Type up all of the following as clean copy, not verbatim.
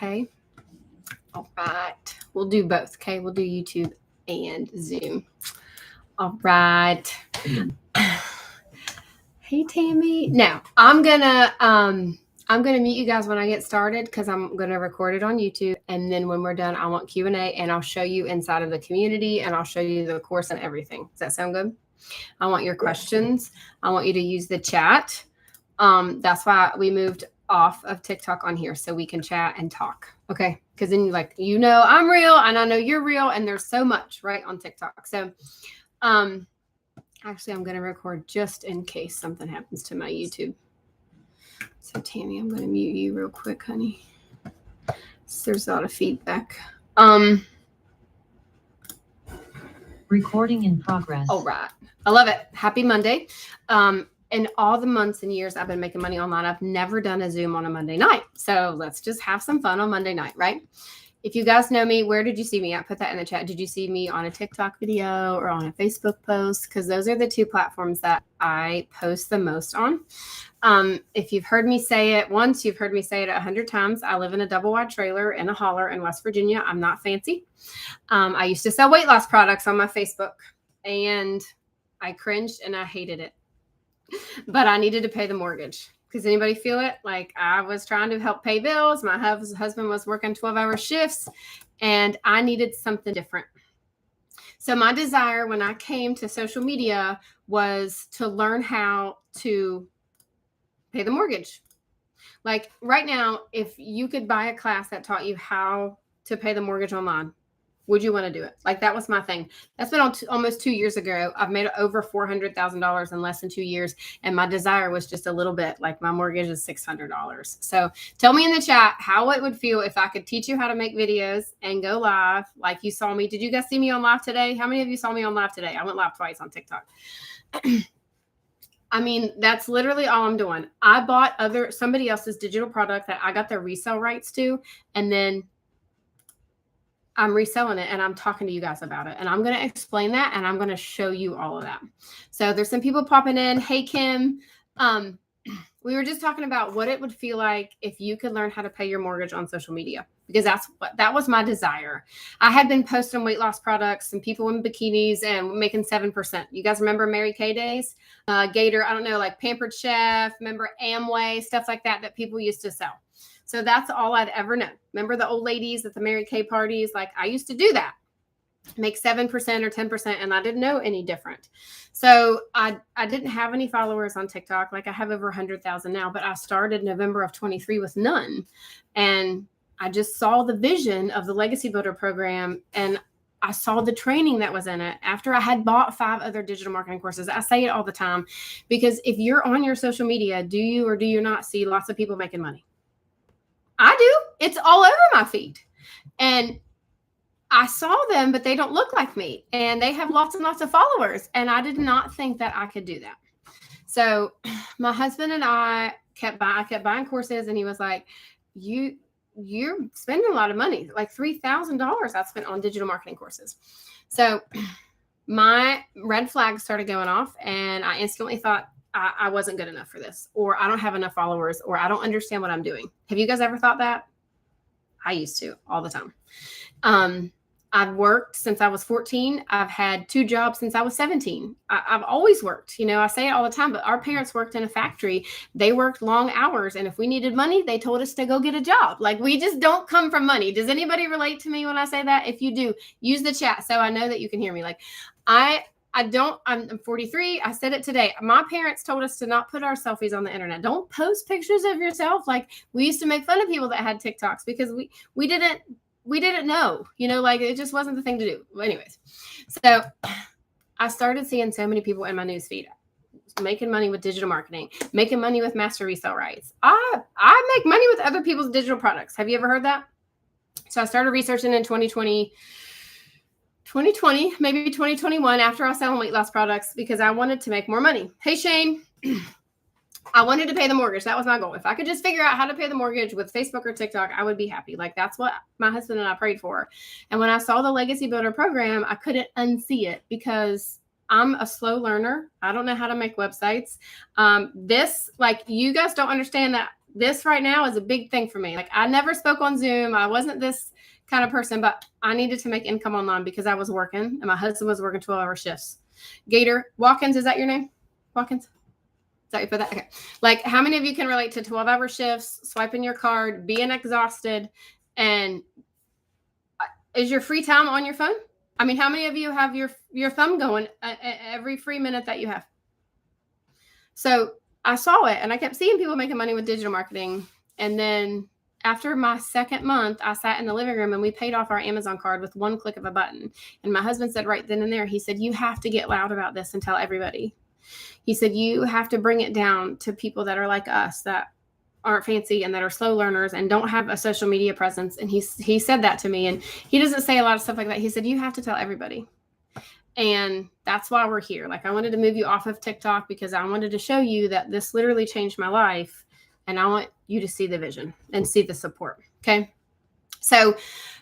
okay? All right. We'll do both, okay? We'll do YouTube and Zoom. All right. Hey, Tammy. Now, I'm gonna mute you guys when I get started because I'm gonna record it on YouTube, and then when we're done, I want Q&A, and I'll show you inside of the community, and I'll show you the course and everything. Does that sound good? I want your questions. I want you to use the chat. That's why we moved off of TikTok on here so we can chat and talk. Okay. Because then I'm real and I know you're real, and there's so much right on TikTok. So actually I'm going to record just in case something happens to my YouTube. So Tammy, I'm going to mute you real quick, honey. So there's a lot of feedback. Recording in progress. All right. I love it. Happy Monday. In all the months and years I've been making money online, I've never done a Zoom on a Monday night. So let's just have some fun on Monday night, right? If you guys know me, where did you see me at? Put that in the chat. Did you see me on a TikTok video or on a Facebook post? Because those are the two platforms that I post the most on. If you've heard me say it once, you've heard me say it 100 times. I live in a double wide trailer in a holler in West Virginia. I'm not fancy. I used to sell weight loss products on my Facebook, and I cringed and I hated it. But I needed to pay the mortgage. Does anybody feel it? Like, I was trying to help pay bills. My husband was working 12-hour shifts, and I needed something different. So my desire when I came to social media was to learn how to pay the mortgage. Like right now, if you could buy a class that taught you how to pay the mortgage online, would you want to do it? Like, that was my thing. That's been almost 2 years ago. I've made over $400,000 in less than 2 years. And my desire was just a little bit. Like, my mortgage is $600. So tell me in the chat how it would feel if I could teach you how to make videos and go live like you saw me. Did you guys see me on live today? How many of you saw me on live today? I went live twice on TikTok. I mean, that's literally all I'm doing. I bought somebody else's digital product that I got their resale rights to, and then I'm reselling it, and I'm talking to you guys about it. And I'm going to explain that, and I'm going to show you all of that. So there's some people popping in. Hey, Kim. We were just talking about what it would feel like if you could learn how to pay your mortgage on social media, because that was my desire. I had been posting weight loss products and people in bikinis and making 7%. You guys remember Mary Kay days? Gator, I don't know, like Pampered Chef, remember Amway, stuff like that people used to sell. So that's all I'd ever known. Remember the old ladies at the Mary Kay parties? Like, I used to do that, make 7% or 10%, and I didn't know any different. So I didn't have any followers on TikTok. Like, I have over 100,000 now, but I started November of 23 with none. And I just saw the vision of the Legacy Builder program, and I saw the training that was in it after I had bought 5 other digital marketing courses. I say it all the time, because if you're on your social media, do you or do you not see lots of people making money? I do. It's all over my feed. And I saw them, but they don't look like me. And they have lots and lots of followers. And I did not think that I could do that. So my husband and I kept buying courses, and he was like, you're spending a lot of money, like $3,000 I spent on digital marketing courses. So my red flags started going off, and I instantly thought, I wasn't good enough for this, or I don't have enough followers, or I don't understand what I'm doing. Have you guys ever thought that? I used to all the time. I've worked since I was 14. I've had 2 jobs since I was 17. I've always worked. I say it all the time, but our parents worked in a factory. They worked long hours. And if we needed money, they told us to go get a job. Like, we just don't come from money. Does anybody relate to me when I say that? If you do, use the chat so I know that you can hear me. Like, I'm 43. I said it today. My parents told us to not put our selfies on the internet. Don't post pictures of yourself. Like, we used to make fun of people that had TikToks because we didn't know, like, it just wasn't the thing to do. Anyways, so I started seeing so many people in my newsfeed making money with digital marketing, making money with master resale rights. I make money with other people's digital products. Have you ever heard that? So I started researching in 2020, maybe 2021, after I was selling weight loss products, because I wanted to make more money. Hey, Shane. I wanted to pay the mortgage. That was my goal. If I could just figure out how to pay the mortgage with Facebook or TikTok, I would be happy. Like, that's what my husband and I prayed for. And when I saw the Legacy Builder program, I couldn't unsee it, because I'm a slow learner. I don't know how to make websites. You guys don't understand that this right now is a big thing for me. Like, I never spoke on Zoom. I wasn't this kind of person, but I needed to make income online because I was working and my husband was working 12-hour shifts. Gator Watkins, is that your name? Watkins? Is that you put that? Okay. Like, how many of you can relate to 12-hour shifts, swiping your card, being exhausted, and is your free time on your phone? I mean, how many of you have your thumb going every free minute that you have? So I saw it and I kept seeing people making money with digital marketing. And then after my second month, I sat in the living room and we paid off our Amazon card with one click of a button. And my husband said right then and there, he said, you have to get loud about this and tell everybody. He said, you have to bring it down to people that are like us, that aren't fancy and that are slow learners and don't have a social media presence. And he said that to me, and he doesn't say a lot of stuff like that. He said, you have to tell everybody. And that's why we're here. Like, I wanted to move you off of TikTok because I wanted to show you that this literally changed my life. And I want you to see the vision and see the support. Okay. So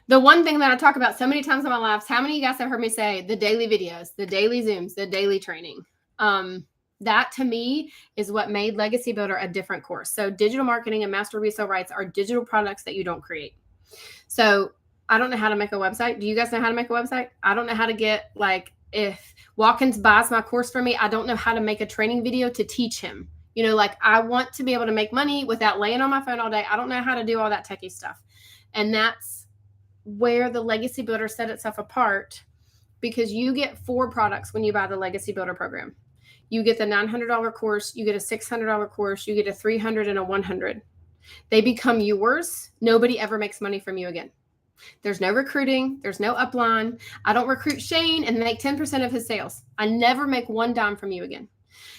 the one thing that I talk about so many times in my lives, how many of you guys have heard me say the daily videos, the daily Zooms, the daily training? That to me is what made Legacy Builder a different course. So digital marketing and master resale rights are digital products that you don't create. So I don't know how to make a website. Do you guys know how to make a website? I don't know how to get, like, if Watkins buys my course from me, I don't know how to make a training video to teach him. You know, like, I want to be able to make money without laying on my phone all day. I don't know how to do all that techie stuff. And that's where the Legacy Builder set itself apart, because you get 4 products when you buy the Legacy Builder program. You get the $900 course, you get a $600 course, you get a $300 and a $100. They become yours. Nobody ever makes money from you again. There's no recruiting. There's no upline. I don't recruit Shane and make 10% of his sales. I never make one dime from you again.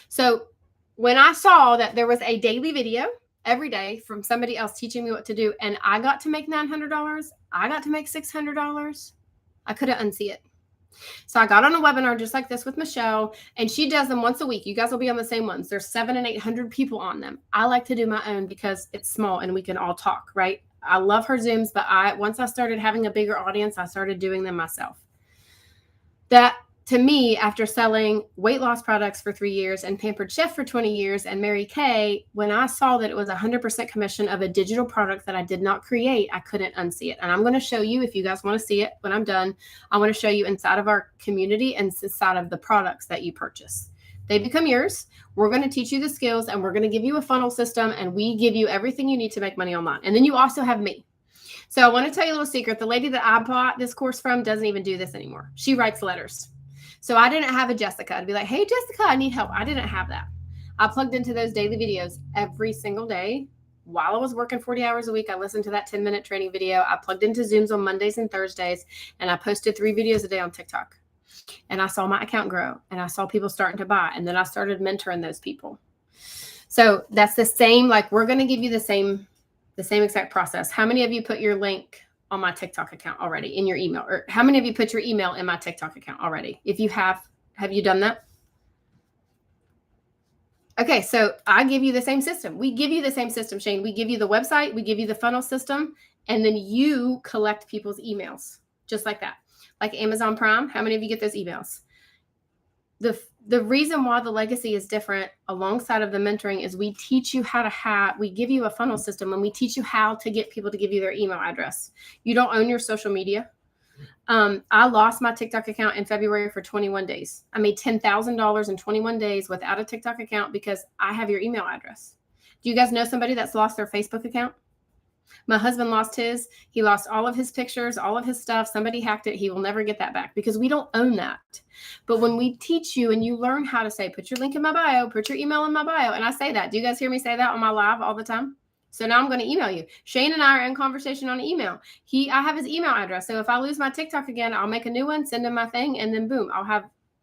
So when I saw that there was a daily video every day from somebody else teaching me what to do, and I got to make $900, I got to make $600, I couldn't unsee it. So I got on a webinar just like this with Michelle, and she does them once a week. You guys will be on the same ones. There's 700 and 800 people on them. I like to do my own because it's small and we can all talk, right? I love her Zooms, but once I started having a bigger audience, I started doing them myself. That, to me, after selling weight loss products for 3 years and Pampered Chef for 20 years and Mary Kay, when I saw that it was 100% commission of a digital product that I did not create, I couldn't unsee it. And I'm going to show you, if you guys want to see it when I'm done, I want to show you inside of our community and inside of the products that you purchase. They become yours. We're going to teach you the skills, and we're going to give you a funnel system, and we give you everything you need to make money online. And then you also have me. So I want to tell you a little secret. The lady that I bought this course from doesn't even do this anymore. She writes letters. So I didn't have a Jessica to be like, hey, Jessica, I need help. I didn't have that. I plugged into those daily videos every single day. While I was working 40 hours a week, I listened to that 10-minute training video. I plugged into Zooms on Mondays and Thursdays, and I posted 3 videos a day on TikTok. And I saw my account grow, and I saw people starting to buy, and then I started mentoring those people. So that's the same, like, we're going to give you the same exact process. How many of you put your link on my TikTok account already in your email? Or how many of you put your email in my TikTok account already? If you have you done that? Okay, so I give you the same system. We give you the same system, Shane. We give you the website, we give you the funnel system, and then you collect people's emails just like that. Like Amazon Prime, how many of you get those emails? The reason why the Legacy is different alongside of the mentoring is we teach you how to we give you a funnel system, and we teach you how to get people to give you their email address. You don't own your social media. I lost my TikTok account in February for 21 days. I made $10,000 in 21 days without a TikTok account because I have your email address. Do you guys know somebody that's lost their Facebook account? My husband lost his. He lost all of his pictures, all of his stuff. Somebody hacked it. He will never get that back because we don't own that. But when we teach you and you learn how to say, put your link in my bio, put your email in my bio. And I say that. Do you guys hear me say that on my live all the time? So now I'm going to email you. Shane and I are in conversation on email. I have his email address. So if I lose my TikTok again, I'll make a new one, send him my thing, and then boom,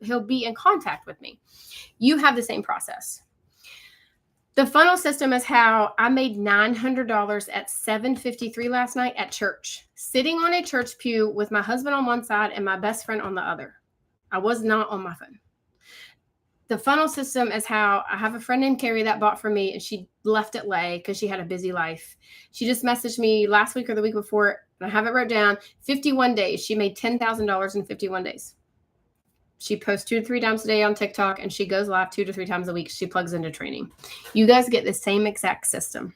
he'll be in contact with me. You have the same process. The funnel system is how I made $900 at 7:53 last night at church, sitting on a church pew with my husband on one side and my best friend on the other. I was not on my phone. The funnel system is how I have a friend named Carrie that bought from me, and she left it lay because she had a busy life. She just messaged me last week or the week before, and I have it wrote down, 51 days. She made $10,000 in 51 days. She posts 2 to 3 times a day on TikTok, and she goes live 2 to 3 times a week. She plugs into training. You guys get the same exact system.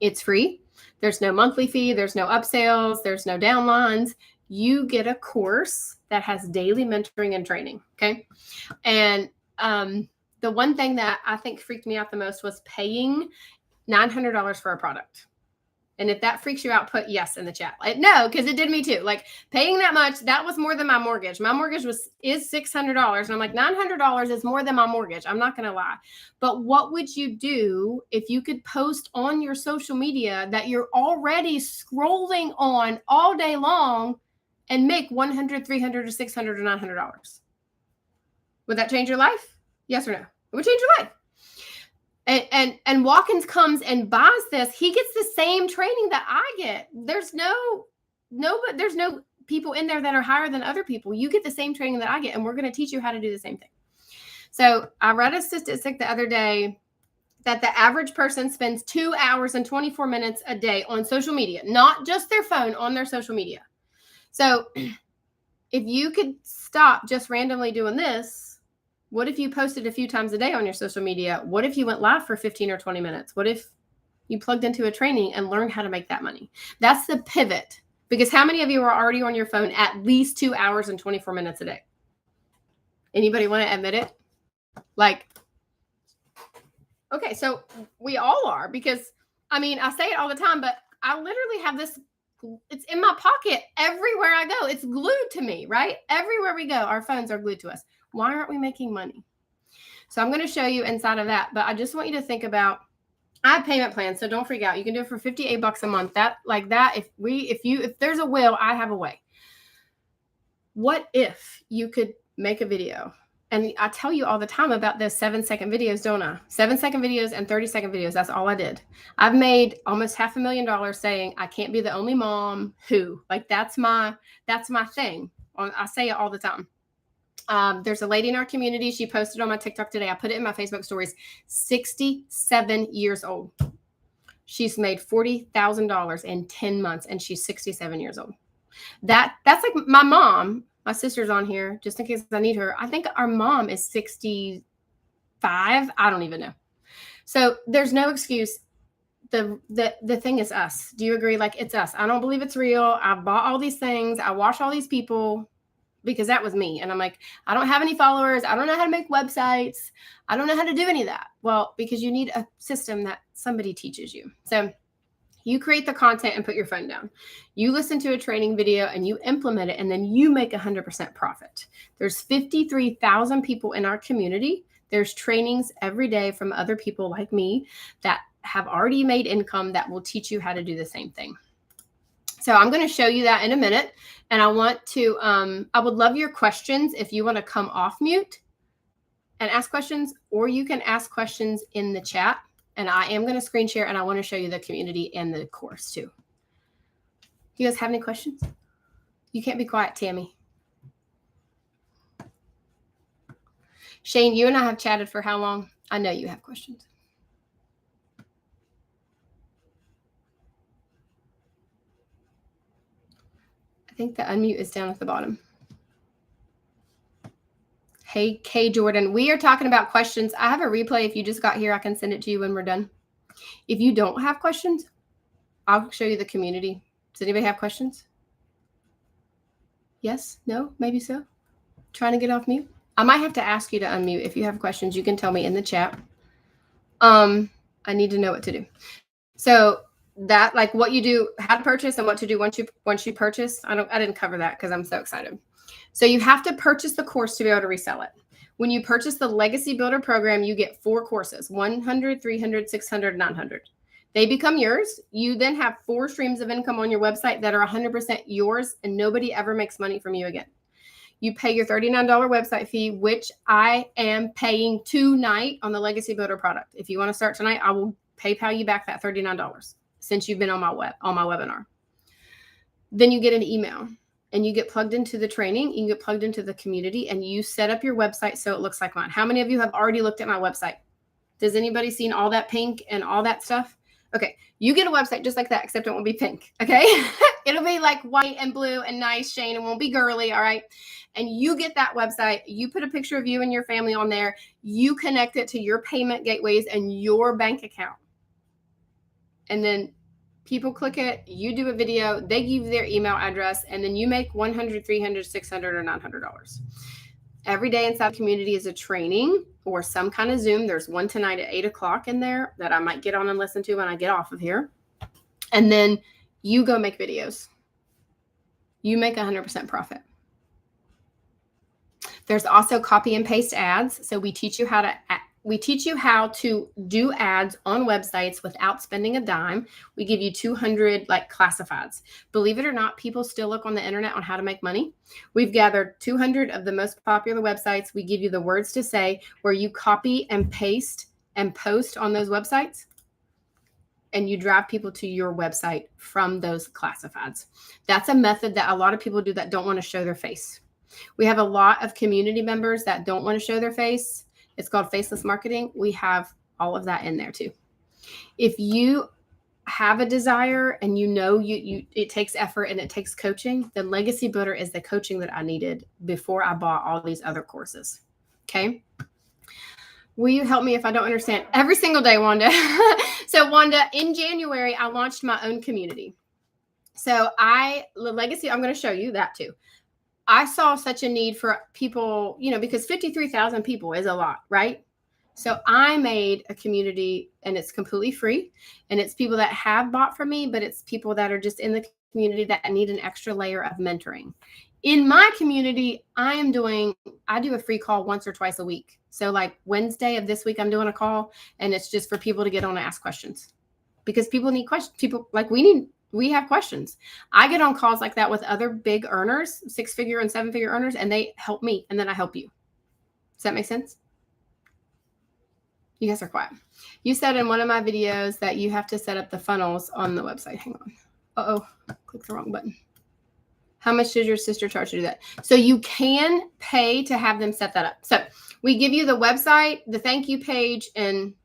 It's free. There's no monthly fee. There's no upsells. There's no downlines. You get a course that has daily mentoring and training. Okay. And the one thing that I think freaked me out the most was paying $900 for a product. And if that freaks you out, put yes in the chat. No, because it did me too. Like paying that much, that was more than my mortgage. My mortgage is $600. And I'm like, $900 is more than my mortgage. I'm not going to lie. But what would you do if you could post on your social media that you're already scrolling on all day long and make $100, $300, or $600, or $900? Would that change your life? Yes or no? It would change your life. And Watkins comes and buys this. He gets the same training that I get. There's no people in there that are higher than other people. You get the same training that I get, and we're going to teach you how to do the same thing. So I read a statistic the other day that the average person spends 2 hours and 24 minutes a day on social media, not just their phone, on their social media. So if you could stop just randomly doing this, what if you posted a few times a day on your social media? What if you went live for 15 or 20 minutes? What if you plugged into a training and learned how to make that money? That's the pivot. Because how many of you are already on your phone at least 2 hours and 24 minutes a day? Anybody want to admit it? Like, okay, so we all are, because I mean, I say it all the time, but I literally have this, it's in my pocket everywhere I go. It's glued to me, right? Everywhere we go, our phones are glued to us. Why aren't we making money? So I'm going to show you inside of that, but I just want you to think about, I have payment plans, so don't freak out. You can do it for $58 a month. If there's a will, I have a way. What if you could make a video? And I tell you all the time about those 7-second videos, don't I? 7-second videos and 30-second videos. That's all I did. I've made almost $500,000 saying I can't be the only mom who, like, that's my thing. I say it all the time. There's a lady in our community. She posted on my TikTok today. I put it in my Facebook stories. 67 years old. She's made $40,000 in 10 months, and she's 67 years old. That's like my mom. My sister's on here just in case I need her. I think our mom is 65. I don't even know. So there's no excuse. The thing is us. Do you agree? Like, it's us. I don't believe it's real. I bought all these things. I watch all these people, because that was me. And I'm like, I don't have any followers. I don't know how to make websites. I don't know how to do any of that. Well, because you need a system that somebody teaches you. So you create the content and put your phone down. You listen to a training video and you implement it, and then you make 100% profit. There's 53,000 people in our community. There's trainings every day from other people like me that have already made income that will teach you how to do the same thing. So I'm going to show you that in a minute. And I want to, I would love your questions if you want to come off mute and ask questions, or you can ask questions in the chat. And I am going to screen share, and I want to show you the community and the course too. Do you guys have any questions? You can't be quiet, Tammy. Shane, you and I have chatted for how long? I know you have questions. I think the unmute is down at the bottom. Hey, K Jordan, we are talking about questions. I have a replay. If you just got here, I can send it to you when we're done. If you don't have questions, I'll show you the community. Does anybody have questions? Yes? No? Maybe so? Trying to get off mute? I might have to ask you to unmute. If you have questions, you can tell me in the chat. I need to know what to do. So that, like, what you do, how to purchase, and what to do once you purchase. I didn't cover that because I'm so excited. So you have to purchase the course to be able to resell it. When you purchase the Legacy Builder program, you get 4 courses: 100, 300, 600, 900. They become yours. You then have 4 streams of income on your website that are 100% yours, and nobody ever makes money from you again. You pay your $39 website fee, which I am paying tonight on the Legacy Builder product. If you want to start tonight, I will PayPal you back that $39 since you've been on my webinar. Then you get an email, and you get plugged into the training. You get plugged into the community, and you set up your website so it looks like mine. How many of you have already looked at my website? Does anybody seen all that pink and all that stuff? Okay, you get a website just like that, except it won't be pink, okay? It'll be like white and blue and nice, Shane. It won't be girly, all right? And you get that website. You put a picture of you and your family on there. You connect it to your payment gateways and your bank account. and then people click it, you do a video, they give you their email address, and then you make $100, $300, $600, or $900. Every day inside the community is a training or some kind of Zoom. There's one tonight at 8:00 in there that I might get on and listen to when I get off of here. And then you go make videos. You make 100% profit. There's also copy and paste ads. So we teach you how to do ads on websites without spending a dime. We give you 200 classifieds. Believe it or not, people still look on the internet on how to make money. We've gathered 200 of the most popular websites. We give you the words to say where you copy and paste and post on those websites, and you drive people to your website from those classifieds. That's a method that a lot of people do that don't want to show their face. We have a lot of community members that don't want to show their face. It's called faceless marketing. We have all of that in there too. If you have a desire and it takes effort and it takes coaching, then Legacy Builder is the coaching that I needed before I bought all these other courses. Okay. Will you help me if I don't understand? Every single day, Wanda. So Wanda, in January, I launched my own community. So Legacy, I'm going to show you that too. I saw such a need for people, because 53,000 people is a lot, right? So I made a community, and it's completely free, and it's people that have bought from me, but it's people that are just in the community that need an extra layer of mentoring. In my community, I do a free call once or twice a week. So like Wednesday of this week, I'm doing a call, and it's just for people to get on and ask questions, because people need questions. People we have questions. I get on calls like that with other big earners, 6-figure and 7-figure earners, and they help me, and then I help you. Does that make sense? You guys are quiet. You said in one of my videos that you have to set up the funnels on the website. Hang on. Uh-oh, clicked the wrong button. How much did your sister charge to do that? So you can pay to have them set that up. So we give you the website, the thank you page, and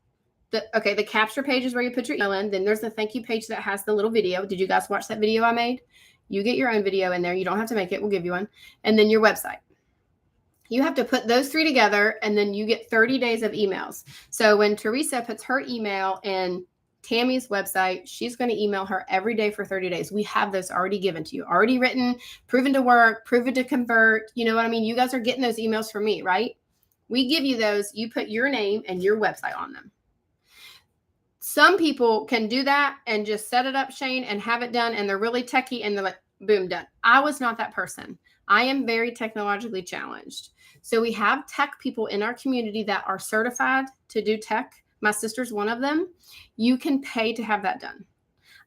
the capture page is where you put your email in. Then there's the thank you page that has the little video. Did you guys watch that video I made? You get your own video in there. You don't have to make it. We'll give you one. And then your website. You have to put those three together, and then you get 30 days of emails. So when Teresa puts her email in Tammy's website, she's going to email her every day for 30 days. We have those already given to you, already written, proven to work, proven to convert. You know what I mean? You guys are getting those emails from me, right? We give you those. You put your name and your website on them. Some people can do that and just set it up, Shane, and have it done, and they're really techie, and they're like, boom, done. I was not that person. I am very technologically challenged. So we have tech people in our community that are certified to do tech. My sister's one of them. You can pay to have that done.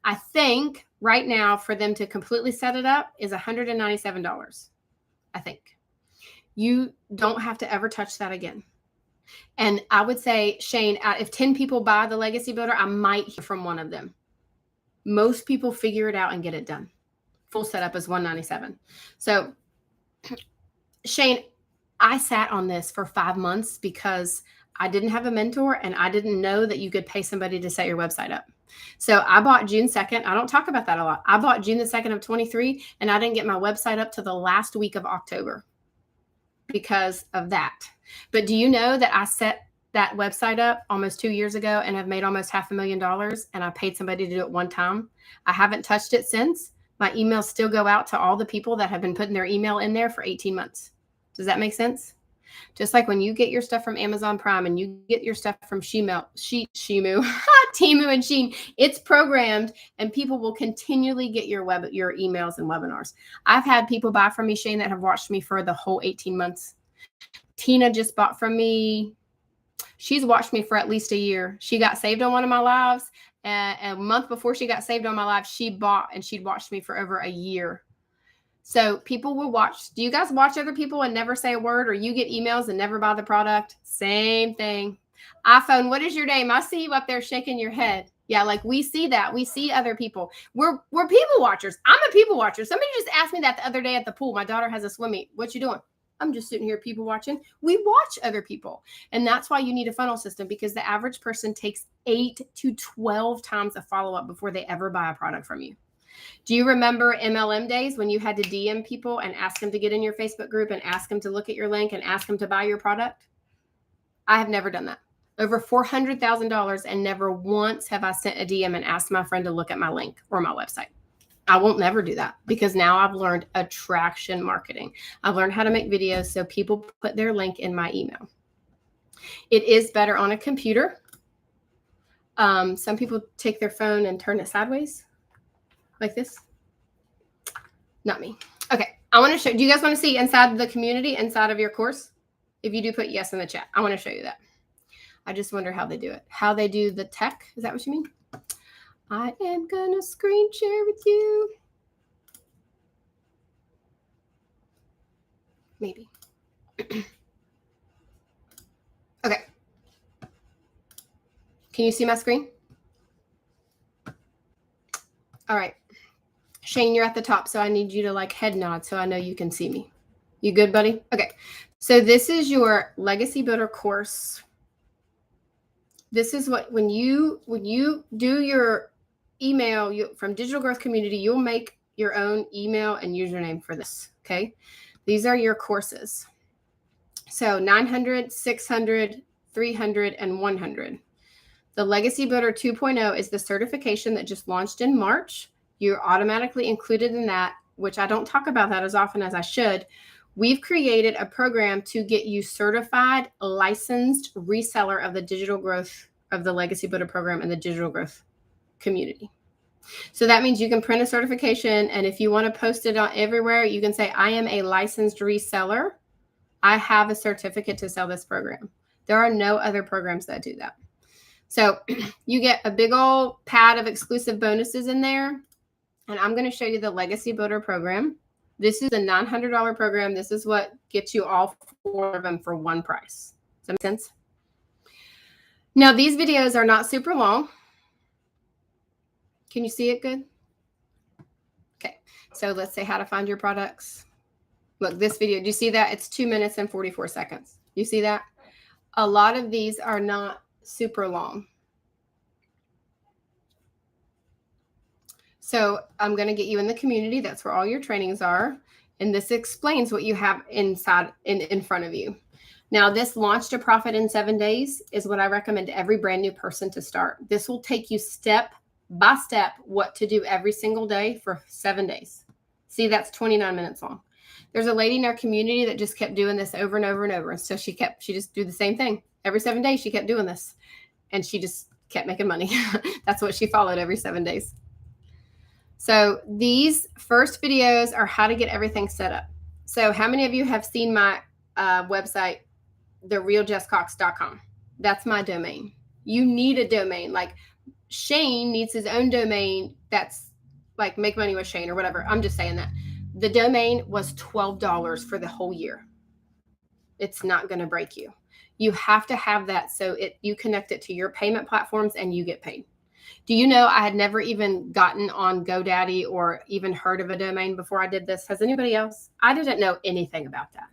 I think right now for them to completely set it up is $197. I think. You don't have to ever touch that again. And I would say, Shane, if 10 people buy the Legacy Builder, I might hear from one of them. Most people figure it out and get it done. Full setup is $197. So, Shane, I sat on this for 5 months because I didn't have a mentor, and I didn't know that you could pay somebody to set your website up. So I bought June 2nd. I don't talk about that a lot. I bought June the 2nd of 23, and I didn't get my website up to the last week of October because of that. But do you know that I set that website up almost 2 years ago and have made almost $500,000, and I paid somebody to do it one time? I haven't touched it since. My emails still go out to all the people that have been putting their email in there for 18 months. Does that make sense? Just like when you get your stuff from Amazon Prime and you get your stuff from Temu and Shein, it's programmed, and people will continually get your emails and webinars. I've had people buy from me, Shane, that have watched me for the whole 18 months. Tina just bought from me. She's watched me for at least a year. She got saved on one of my lives. A month before she got saved on my live, she bought, and she'd watched me for over a year. So people will watch. Do you guys watch other people and never say a word, or you get emails and never buy the product? Same thing. iPhone, what is your name? I see you up there shaking your head. Yeah, like we see that. We see other people. We're people watchers. I'm a people watcher. Somebody just asked me that the other day at the pool. My daughter has a swim meet. What you doing? I'm just sitting here people watching. We watch other people. And that's why you need a funnel system, because the average person takes 8 to 12 times a follow-up before they ever buy a product from you. Do you remember MLM days when you had to DM people and ask them to get in your Facebook group and ask them to look at your link and ask them to buy your product? I have never done that. over $400,000, and never once have I sent a DM and asked my friend to look at my link or my website. I won't never do that, because now I've learned attraction marketing. I've learned how to make videos so people put their link in my email. It is better on a computer. Some people take their phone and turn it sideways like this. Not me. Okay. I want to show, do you guys want to see inside the community, inside of your course? If you do, put yes in the chat. I want to show you that. I just wonder how they do it. How they do the tech. Is that what you mean? I am going to screen share with you. Maybe. Okay. Can you see my screen? All right. Shane, you're at the top, so I need you to like head nod so I know you can see me. You good, buddy? Okay. So this is your Legacy Builder course. This is what, when you do your email from Digital Growth Community, you'll make your own email and username for this. Okay. These are your courses. So 900, 600, 300, and 100. The Legacy Builder 2.0 is the certification that just launched in March. You're automatically included in that, which I don't talk about that as often as I should. We've created a program to get you certified, licensed reseller of the digital growth of the Legacy Builder program and the digital growth community. So that means you can print a certification, and if you want to post it on everywhere, you can say, I am a licensed reseller. I have a certificate to sell this program. There are no other programs that do that. So you get a big old pad of exclusive bonuses in there. And I'm going to show you the Legacy Builder program. This is a $900 program. This is what gets you all 4 of them for one price. Does that make sense? Now, these videos are not super long. Can you see it good? Okay. So let's say how to find your products. Look, this video, do you see that? It's 2 minutes and 44 seconds. You see that? A lot of these are not super long. So I'm going to get you in the community. That's where all your trainings are. And this explains what you have inside in front of you. Now, this Launch to Profit in 7 days is what I recommend to every brand new person to start. This will take you step by step what to do every single day for 7 days. See, that's 29 minutes long. There's a lady in our community that just kept doing this over and over and over. And so she just do the same thing. Every 7 days, she kept doing this. And she just kept making money. That's what she followed every 7 days. So these first videos are how to get everything set up. So how many of you have seen my website, therealjesscox.com? That's my domain. You need a domain. Like Shane needs his own domain that's like Make Money with Shane or whatever. I'm just saying that. The domain was $12 for the whole year. It's not going to break you. You have to have that so you connect it to your payment platforms and you get paid. Do you know I had never even gotten on GoDaddy or even heard of a domain before I did this? Has anybody else? I didn't know anything about that.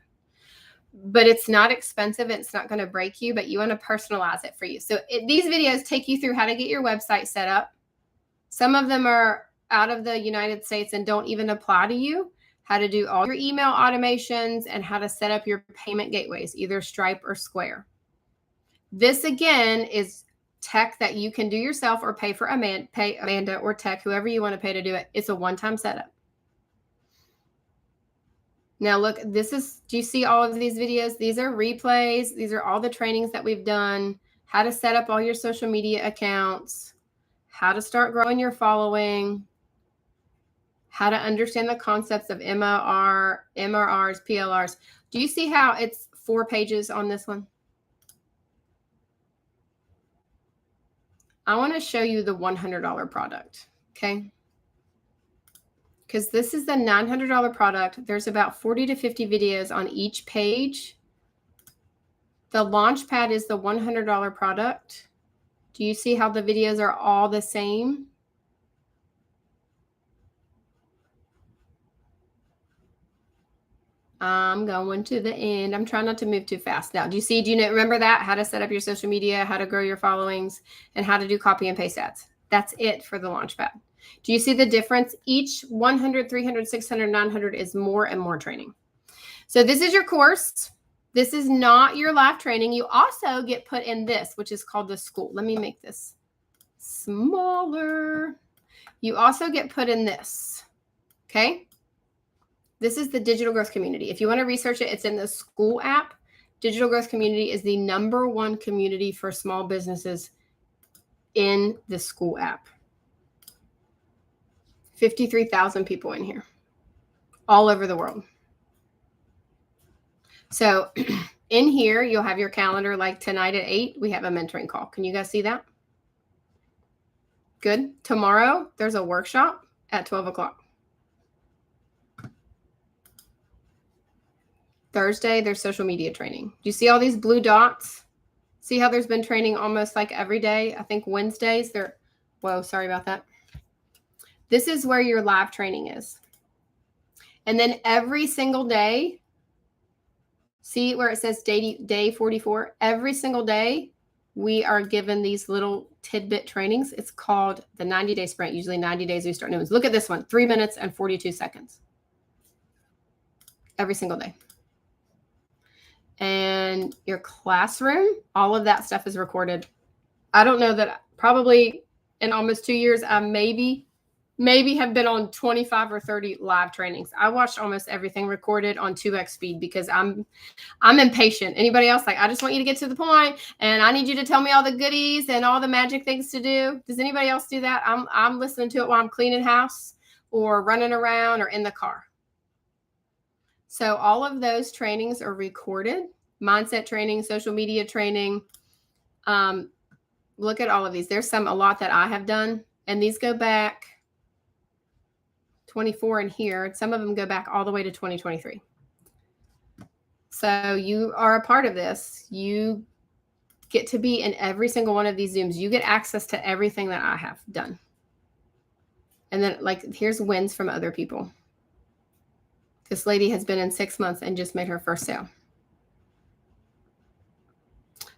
But it's not expensive. It's not going to break you, but you want to personalize it for you. So these videos take you through how to get your website set up. Some of them are out of the United States and don't even apply to you. How to do all your email automations and how to set up your payment gateways, either Stripe or Square. This, again, is tech that you can do yourself or pay for Amanda or tech, whoever you want to pay to do it. It's a one-time setup. Now look, do you see all of these videos? These are replays. These are all the trainings that we've done, how to set up all your social media accounts, how to start growing your following, how to understand the concepts of MRRs, PLRs. Do you see how it's 4 pages on this one? I want to show you the $100 product, okay? Because this is the $900 product. There's about 40 to 50 videos on each page. The Launchpad is the $100 product. Do you see how the videos are all the same? I'm going to the end. I'm trying not to move too fast. Now, do you remember that? How to set up your social media, how to grow your followings, and how to do copy and paste ads. That's it for the Launchpad. Do you see the difference? Each 100, 300, 600, 900 is more and more training. So this is your course. This is not your live training. You also get put in this, which is called the school. Let me make this smaller. You also get put in this, okay? This is the Digital Growth Community. If you want to research it, it's in the school app. Digital Growth Community is the #1 community for small businesses in the school app. 53,000 people in here, all over the world. So in here, you'll have your calendar, like tonight at 8, we have a mentoring call. Can you guys see that? Good. Tomorrow, there's a workshop at 12 o'clock. Thursday, there's social media training. Do you see all these blue dots? See how there's been training almost like every day? I think Wednesdays, whoa, sorry about that. This is where your live training is. And then every single day, see where it says day 44? Every single day, we are given these little tidbit trainings. It's called the 90-day sprint. Usually 90 days we start new ones. Look at this one, 3 minutes and 42 seconds. Every single day. And your classroom, all of that stuff is recorded. I don't know that probably in almost 2 years, I maybe have been on 25 or 30 live trainings. I watched almost everything recorded on 2x speed because I'm impatient. Anybody else? Like, I just want you to get to the point and I need you to tell me all the goodies and all the magic things to do. Does anybody else do that? I'm listening to it while I'm cleaning house or running around or in the car. So all of those trainings are recorded. Mindset training, social media training. Look at all of these. There's a lot that I have done, and these go back 24 in here. Some of them go back all the way to 2023. So you are a part of this. You get to be in every single one of these Zooms. You get access to everything that I have done. And then, like, here's wins from other people. This lady has been in 6 months and just made her first sale.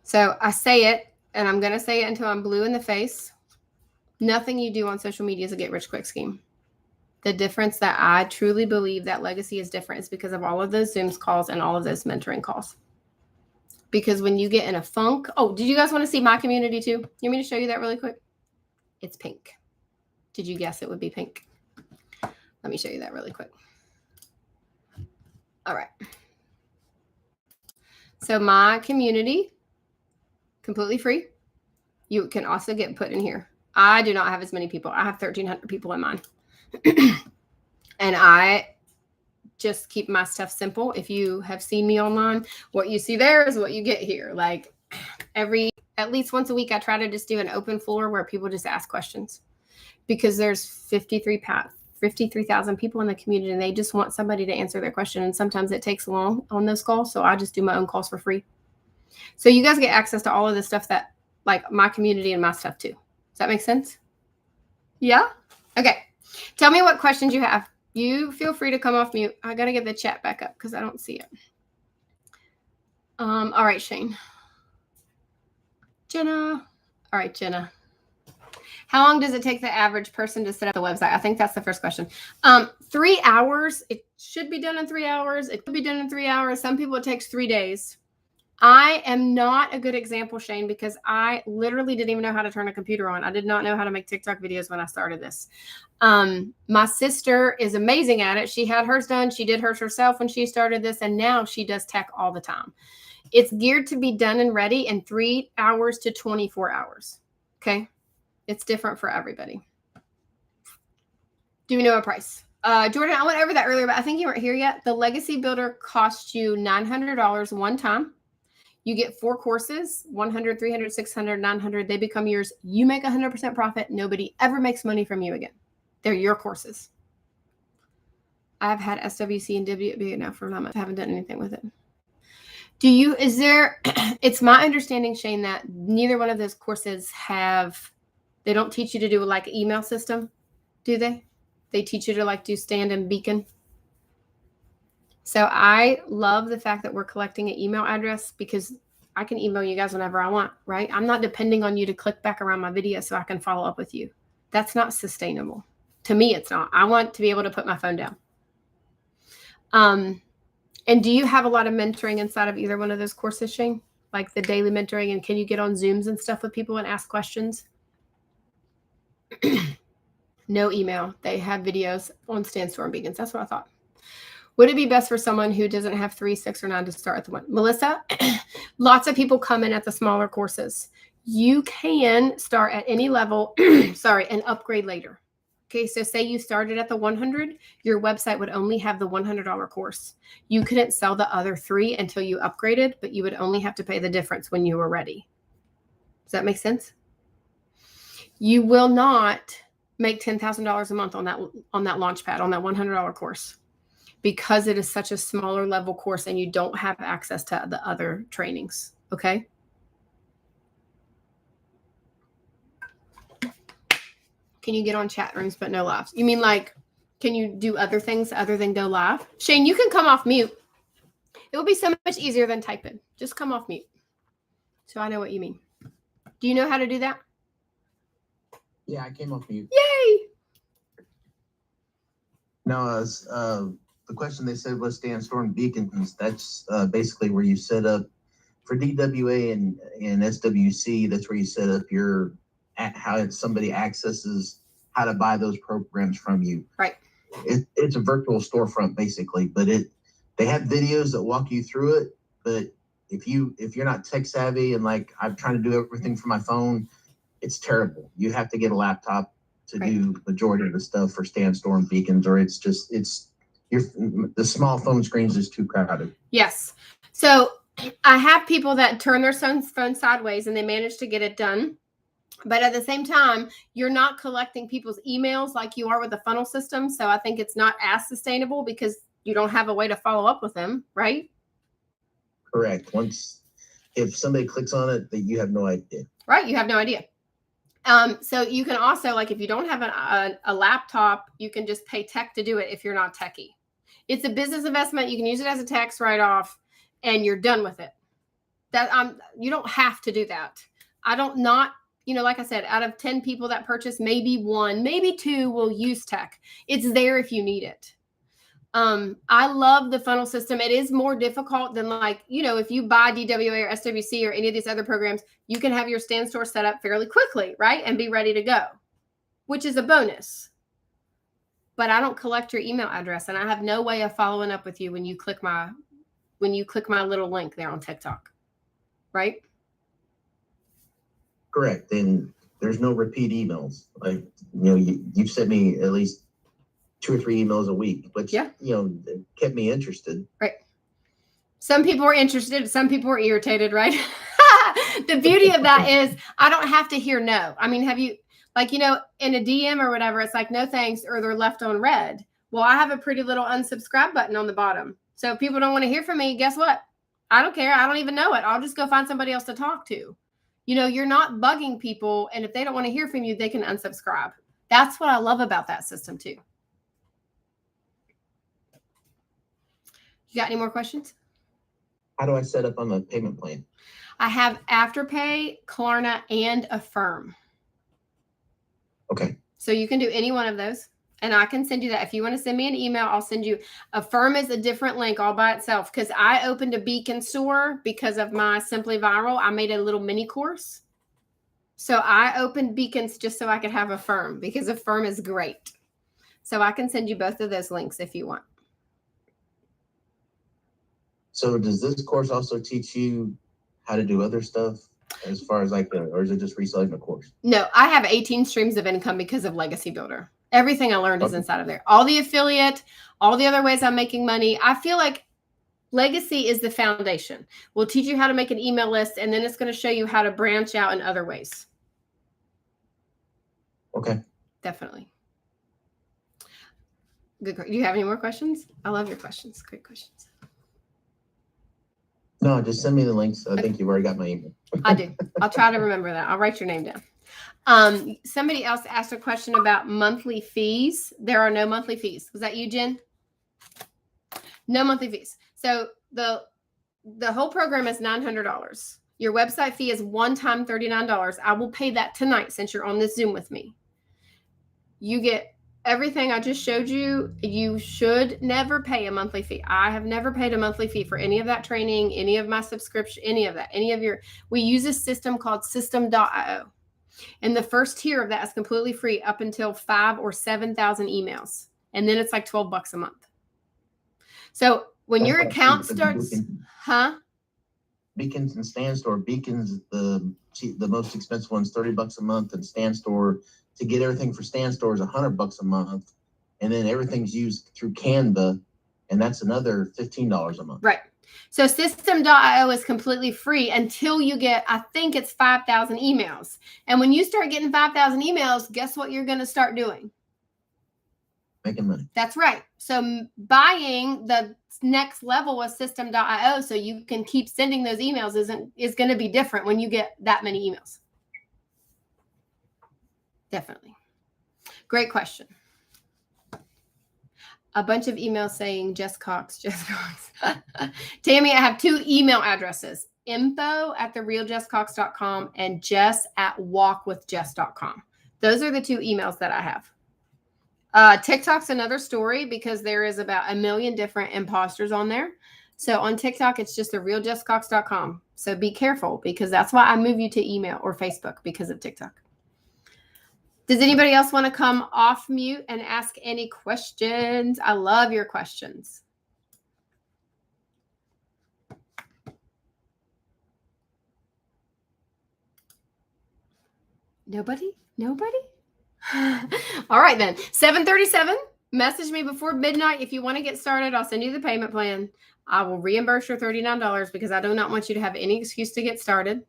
So I say it, and I'm going to say it until I'm blue in the face. Nothing you do on social media is a get-rich-quick scheme. The difference that I truly believe that legacy is different is because of all of those Zooms calls and all of those mentoring calls. Because when you get in a funk, oh, did you guys want to see my community too? You want me to show you that really quick? It's pink. Did you guess it would be pink? Let me show you that really quick. All right. So my community, completely free. You can also get put in here. I do not have as many people. I have 1,300 people in mine. And I just keep my stuff simple. If you have seen me online, what you see there is what you get here. Like at least once a week, I try to just do an open floor where people just ask questions, because there's 53,000 people in the community and they just want somebody to answer their question. And sometimes it takes long on those calls. So I just do my own calls for free. So you guys get access to all of the stuff that, like, my community and my stuff too. Does that make sense? Yeah? Okay. Tell me what questions you have. You feel free to come off mute. I got to get the chat back up because I don't see it. All right, Shane. Jenna. All right, Jenna. How long does it take the average person to set up the website? I think that's the first question. 3 hours. It should be done in 3 hours. It could be done in 3 hours. Some people, it takes 3 days. I am not a good example, Shane, because I literally didn't even know how to turn a computer on. I did not know how to make TikTok videos when I started this. My sister is amazing at it. She had hers done. She did hers herself when she started this, and now she does tech all the time. It's geared to be done and ready in 3 hours to 24 hours. Okay? It's different for everybody. Do we know a price? Jordan, I went over that earlier, but I think you weren't here yet. The Legacy Builder costs you $900 one time. You get 4 courses, 100, 300, 600, 900. They become yours. You make 100% profit. Nobody ever makes money from you again. They're your courses. I've had SWC and WB now for 9 months. I haven't done anything with it. It's my understanding, Shane, that neither one of those courses they don't teach you to do like an email system, do they? They teach you to like do Stand and Beacon. So I love the fact that we're collecting an email address, because I can email you guys whenever I want, right? I'm not depending on you to click back around my video so I can follow up with you. That's not sustainable. To me, it's not. I want to be able to put my phone down. And do you have a lot of mentoring inside of either one of those courses, Shane? Like the daily mentoring, and can you get on Zooms and stuff with people and ask questions? No email. They have videos on Sandstorm Beacons. That's what I thought. Would it be best for someone who doesn't have 3, 6, or 9 to start at the one? Melissa, lots of people come in at the smaller courses. You can start at any level, and upgrade later. Okay, so say you started at the 100, your website would only have the $100 course. You couldn't sell the other 3 until you upgraded, but you would only have to pay the difference when you were ready. Does that make sense? You will not make $10,000 a month on that Launchpad, on that $100 course, because it is such a smaller level course and you don't have access to the other trainings. Okay. Can you get on chat rooms but no lives? You mean like, can you do other things other than go live? Shane, you can come off mute. It will be so much easier than typing. Just come off mute. So I know what you mean. Do you know how to do that? Yeah, I came off mute. Yay! No, the question they said was Sandstorm Beacons. That's basically where you set up for DWA and SWC. That's where you set up how somebody accesses how to buy those programs from you. Right. It's a virtual storefront basically, but they have videos that walk you through it. But if you're not tech savvy and like I'm trying to do everything from my phone, it's terrible. You have to get a laptop to do majority of the stuff for Sandstorm Beacons, or the small phone screens is too crowded. Yes. So I have people that turn their phone sideways and they manage to get it done. But at the same time, you're not collecting people's emails like you are with the funnel system. So I think it's not as sustainable because you don't have a way to follow up with them, right? Correct. If somebody clicks on it, that you have no idea. Right. You have no idea. So you can also, like, if you don't have a laptop, you can just pay tech to do it if you're not techie. It's a business investment. You can use it as a tax write-off and you're done with it. You don't have to do that. Like I said, out of 10 people that purchase, maybe 1, maybe 2 will use tech. It's there if you need it. I love the funnel system. It is more difficult than if you buy DWA or SWC or any of these other programs, you can have your stand store set up fairly quickly, right? And be ready to go, which is a bonus. But I don't collect your email address and I have no way of following up with you when you click my little link there on TikTok, right? Correct. And there's no repeat emails. Like, you've sent me at least 2 or 3 emails a week, which, kept me interested. Right. Some people are interested. Some people are irritated, right? The beauty of that is I don't have to hear no. I mean, have you, in a DM or whatever, it's like, no thanks, or they're left on red. Well, I have a pretty little unsubscribe button on the bottom. So if people don't want to hear from me, guess what? I don't care. I don't even know it. I'll just go find somebody else to talk to. You're not bugging people. And if they don't want to hear from you, they can unsubscribe. That's what I love about that system too. You got any more questions? How do I set up on the payment plan? I have Afterpay, Klarna, and Affirm. Okay. So you can do any one of those. And I can send you that. If you want to send me an email, I'll send you. Affirm is a different link all by itself because I opened a Beacon store because of my Simply Viral. I made a little mini course. So I opened Beacons just so I could have Affirm because Affirm is great. So I can send you both of those links if you want. So does this course also teach you how to do other stuff as far as or is it just reselling the course? No, I have 18 streams of income because of Legacy Builder. Everything I learned is inside of there. All the affiliate, all the other ways I'm making money. I feel like Legacy is the foundation. We'll teach you how to make an email list, and then it's going to show you how to branch out in other ways. Okay. Definitely. Good. Do you have any more questions? I love your questions. Great questions. No, just send me the links. I think you've already got my email. I do. I'll try to remember that. I'll write your name down. Somebody else asked a question about monthly fees. There are no monthly fees. Was that you, Jen? No monthly fees. So the whole program is $900. Your website fee is one time $39. I will pay that tonight since you're on this Zoom with me. You get everything I just showed you, you should never pay a monthly fee. I have never paid a monthly fee for any of that training, any of my subscription, any of that, any of your, we use a system called System.io. And the first tier of that is completely free up until 5,000 or 7,000 emails. And then it's like $12 a month. So when your account starts, Beacons and StanStore. Beacons, the most expensive one's $30 a month, and StanStore, to get everything for StanStore is $100 a month, and then everything's used through Canva, and that's another $15 a month. Right. So System.io is completely free until you get, I think it's 5,000 emails. And when you start getting 5,000 emails, guess what you're going to start doing? Making money. That's right. So buying the next level with System.io so you can keep sending those emails is going to be different when you get that many emails. Definitely. Great question. A bunch of emails saying Jess Cox, Jess Cox. Tammy, I have 2 email addresses, info@therealjesscox.com and jess@walkwithjess.com. Those are the 2 emails that I have. TikTok's another story because there is about 1 million different imposters on there. So on TikTok, it's just therealjesscox.com. So be careful because that's why I move you to email or Facebook because of TikTok. Does anybody else want to come off mute and ask any questions? I love your questions. Nobody? Nobody? All right, then. 7:37. Message me before midnight if you want to get started. I'll send you the payment plan. I will reimburse your $39 because I do not want you to have any excuse to get started.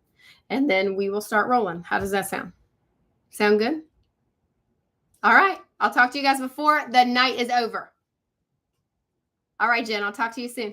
And then we will start rolling. How does that sound? Sound good? All right. I'll talk to you guys before the night is over. All right, Jen. I'll talk to you soon.